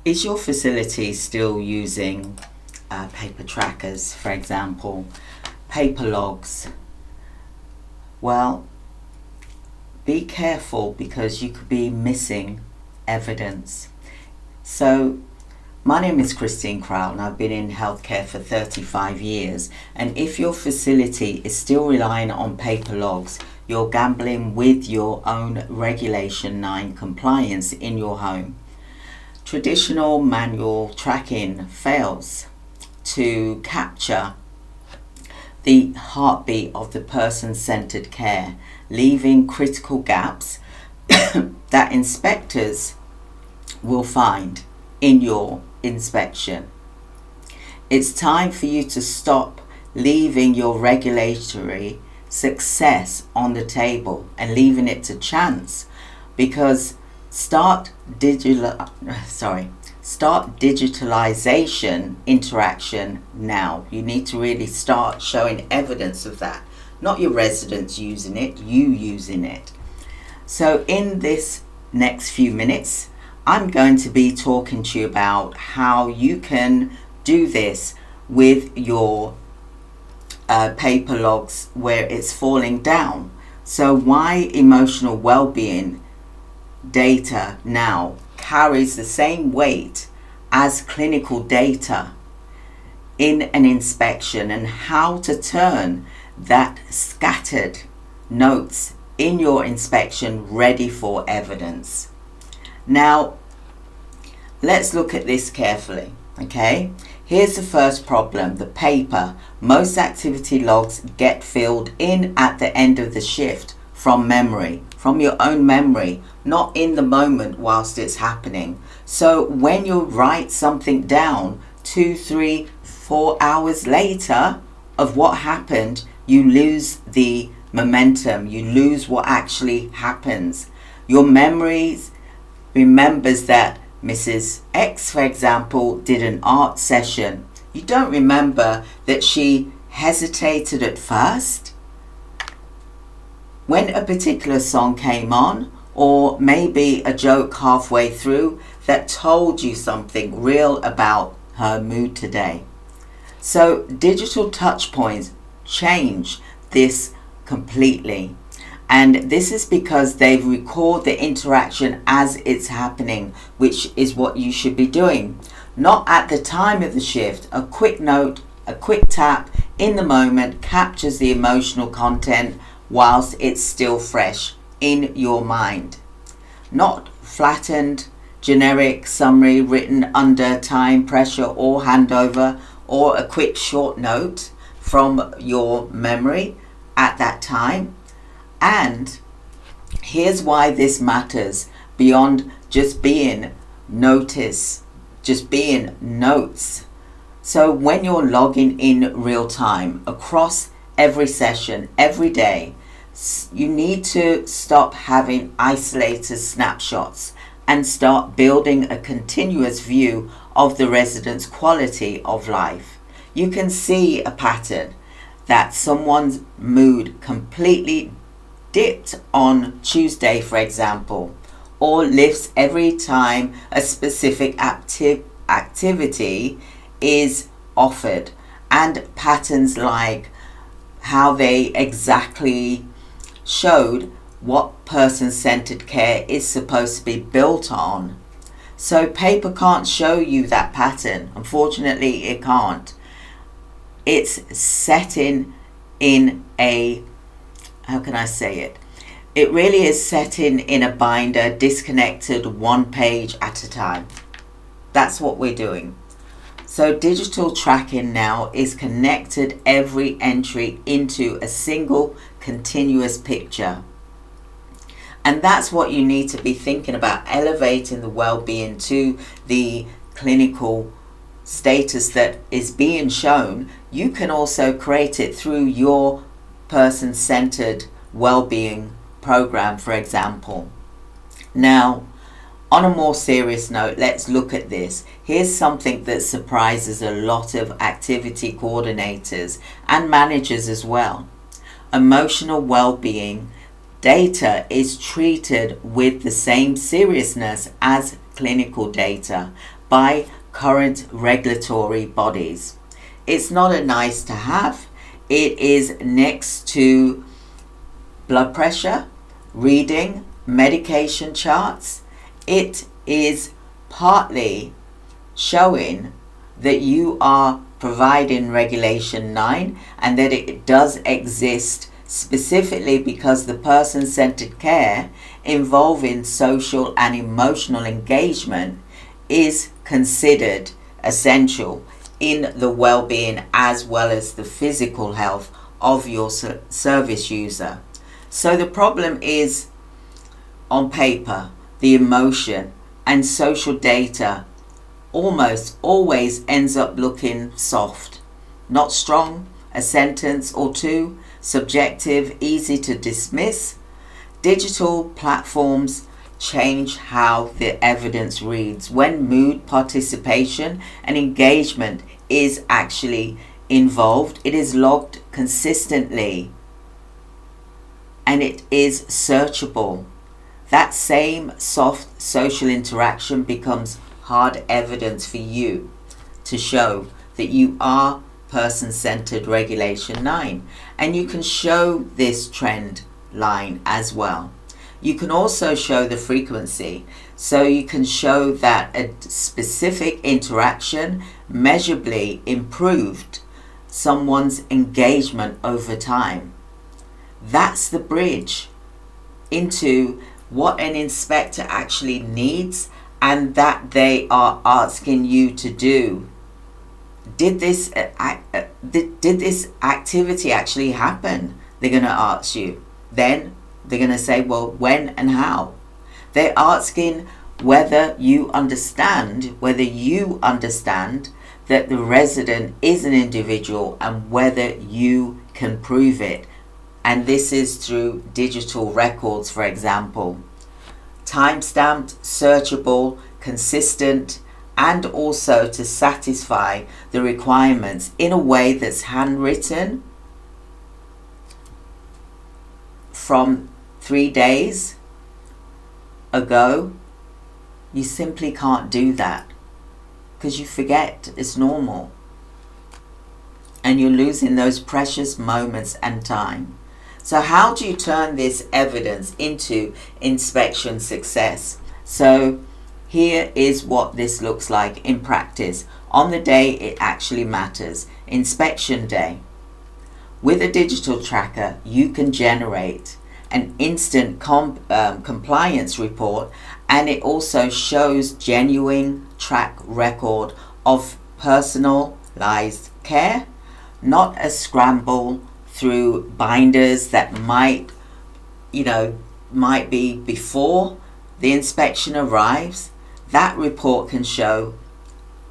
Is your facility still using paper trackers, for example, paper logs? Well, be careful because you could be missing evidence. So, my name is Christine Crowell and I've been in healthcare for 35 years. And if your facility is still relying on paper logs, you're gambling with your own Regulation 9 compliance in your home. Traditional manual tracking fails to capture the heartbeat of the person-centered care, leaving critical gaps that inspectors will find in your inspection. It's time for you to stop leaving your regulatory success on the table and leaving it to chance, because start digitalization interaction now. You need to really start showing evidence of that, not your residents using it, you using it. So in this next few minutes, I'm going to be talking to you about how you can do this with your paper logs where it's falling down. So why emotional well-being data now carries the same weight as clinical data in an inspection, and how to turn that scattered notes in your inspection ready for evidence. Now, let's look at this carefully, okay? Here's the first problem, the paper. Most activity logs get filled in at the end of the shift from memory, from your own memory, not in the moment whilst it's happening. So when you write something down 2, 3, 4 hours later of what happened, you lose the momentum, you lose what actually happens. Your memories remembers that Mrs. X, for example, did an art session. You don't remember that she hesitated at first when a particular song came on, or maybe a joke halfway through that told you something real about her mood today. So digital touch points change this completely. And this is because they record the interaction as it's happening, which is what you should be doing. Not at the time of the shift. A quick note, a quick tap in the moment captures the emotional content whilst it's still fresh in your mind. Not flattened, generic summary written under time pressure or handover, or a quick short note from your memory at that time. And here's why this matters beyond just being notice, just being notes. So when you're logging in real time across every session, every day, you need to stop having isolated snapshots and start building a continuous view of the resident's quality of life. You can see a pattern that someone's mood completely dipped on Tuesday, for example, or lifts every time a specific activity is offered, and patterns like how they exactly showed what person-centered care is supposed to be built on. So paper can't show you that pattern. Unfortunately, it can't. It's setting in a, how can I say it? It really is setting in a binder, disconnected, one page at a time. That's what we're doing. So digital tracking now is connected every entry into a single continuous picture. And that's what you need to be thinking about, elevating the well-being to the clinical status that is being shown. You can also create it through your person-centered well-being program, for example. Now, on a more serious note, let's look at this. Here's something that surprises a lot of activity coordinators and managers as well. Emotional well-being data is treated with the same seriousness as clinical data, by current regulatory bodies. It's not a nice to have. It is next to blood pressure, reading, medication charts. It is partly showing that you are providing Regulation 9 and that it does exist specifically because the person-centered care involving social and emotional engagement is considered essential in the well-being as well as the physical health of your service user. So the problem is, on paper, the emotion and social data almost always ends up looking soft, not strong, a sentence or two, subjective, easy to dismiss. Digital platforms change how the evidence reads when mood, participation and engagement is actually involved. It is logged consistently and it is searchable. That same soft social interaction becomes hard evidence for you to show that you are person-centered Regulation 9, and you can show this trend line as well. You can also show the frequency, so you can show that a specific interaction measurably improved someone's engagement over time. That's the bridge into what an inspector actually needs and that they are asking you to do. Did this activity actually happen? They're going to ask you. Then they're going to say, well, when and how? They're asking whether you understand that the resident is an individual and whether you can prove it. And this is through digital records, for example. Time-stamped, searchable, consistent, and also to satisfy the requirements in a way that's handwritten from 3 days ago. You simply can't do that because you forget it's normal and you're losing those precious moments and time. So how do you turn this evidence into inspection success? So here is what this looks like in practice on the day it actually matters, inspection day. With a digital tracker, you can generate an instant compliance report, and it also shows genuine track record of personalized care, not a scramble through binders that might be before the inspection arrives. That report can show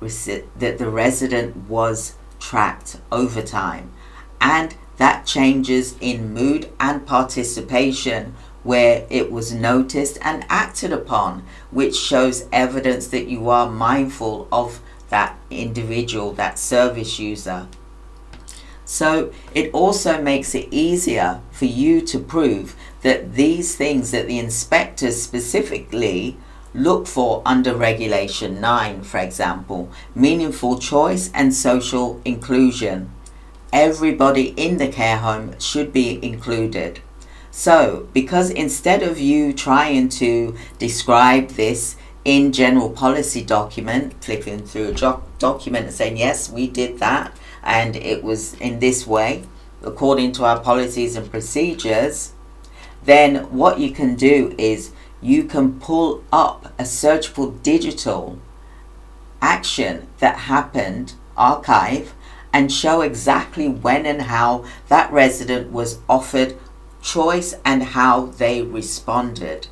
that the resident was tracked over time, and that changes in mood and participation where it was noticed and acted upon, which shows evidence that you are mindful of that individual, that service user. So it also makes it easier for you to prove that these things that the inspectors specifically look for under Regulation 9, for example, meaningful choice and social inclusion. Everybody in the care home should be included. So, because instead of you trying to describe this in general policy document, flipping through a document and saying, yes, we did that, and it was in this way, according to our policies and procedures, then what you can do is you can pull up a searchable digital action that happened, archive, and show exactly when and how that resident was offered choice and how they responded.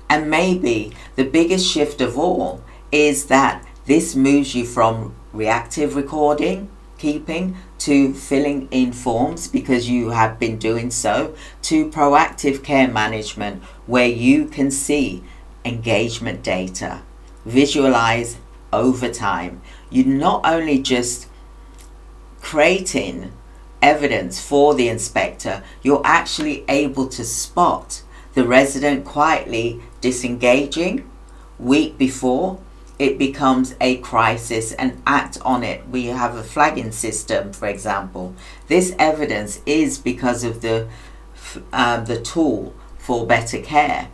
And maybe the biggest shift of all is that this moves you from reactive recording keeping to filling in forms because you have been doing so, to proactive care management where you can see engagement data, visualize over time. You're not only just creating evidence for the inspector, you're actually able to spot the resident quietly disengaging week before, it becomes a crisis and act on it. We have a flagging system, for example. This evidence is because of the tool for better care,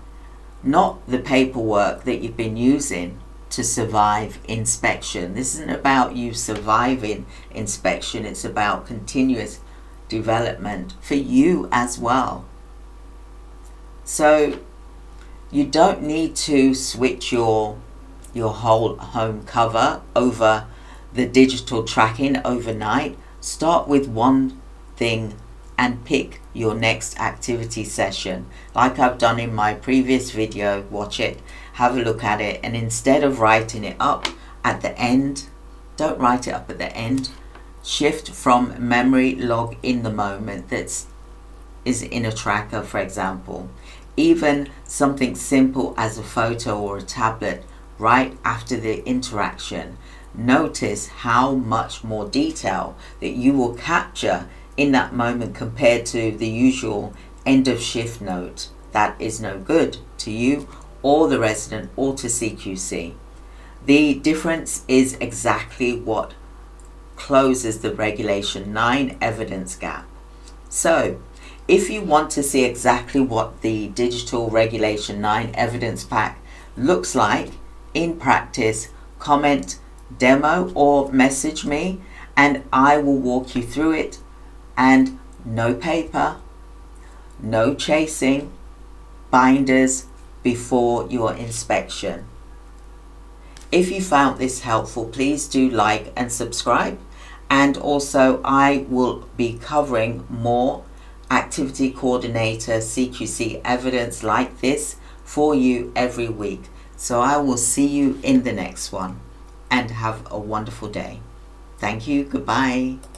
not the paperwork that you've been using to survive inspection. This isn't about you surviving inspection, it's about continuous development for you as well. So you don't need to switch your whole home cover over the digital tracking overnight. Start with one thing and pick your next activity session, like I've done in my previous video. Watch it, have a look at it, and instead of writing it up at the end, don't write it up at the end. Shift from memory, log in the moment that is in a tracker, for example. Even something simple as a photo or a tablet right after the interaction. Notice how much more detail that you will capture in that moment compared to the usual end of shift note that is no good to you or the resident or to CQC. The difference is exactly what closes the Regulation 9 evidence gap. So if you want to see exactly what the digital Regulation 9 evidence pack looks like in practice, comment, demo, or message me and I will walk you through it. And no paper, no chasing binders before your inspection. If you found this helpful, please do like and subscribe. And also I will be covering more activity coordinator CQC evidence like this for you every week. So I will see you in the next one and have a wonderful day. Thank you. Goodbye.